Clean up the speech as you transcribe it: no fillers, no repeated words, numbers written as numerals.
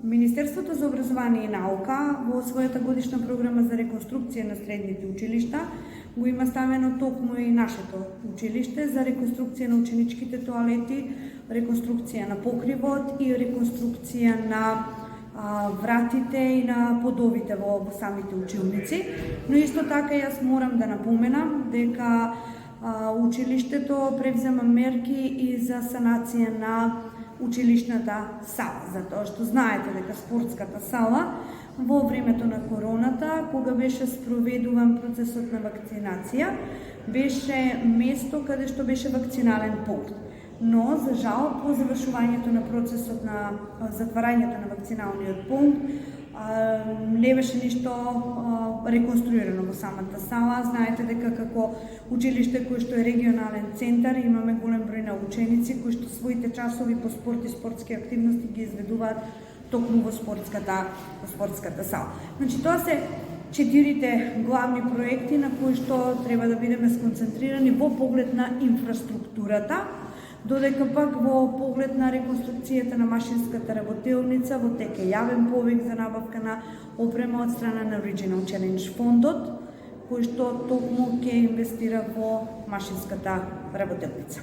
Министерството за образование и наука во својата годишна програма за реконструкција на средните училишта го има ставено токму и нашето училиште за реконструкција на ученичките тоалети, реконструкција на покривот и реконструкција на вратите и на подовите во самите училници. Но исто така јас морам да напоменам дека училиштето превзема мерки и за санација на училишната сала, затоа што знаете дека спортската сала во времето на короната, кога беше спроведуван процесот на вакцинација, беше место каде што беше вакцинален пункт. Но, за жал, по завршувањето на процесот на затварањето на вакциналниот пункт, не беше ништо реконструирано во самата сала. Знаете дека како училиште кој што е регионален центар, имаме голем број на ученици кои што своите часови по спорт и спортски активности ги изведуваат токму во спортската сала. Значи, тоа се 4 главни проекти на кои што треба да бидеме сконцентрирани во поглед на инфраструктурата, додека пак во поглед на реконструкцијата на машинската работелница во тек е јавен повик за набавка на опрема од страна на Original Challenge фондот, кој што токму ќе инвестира во машинската работелница.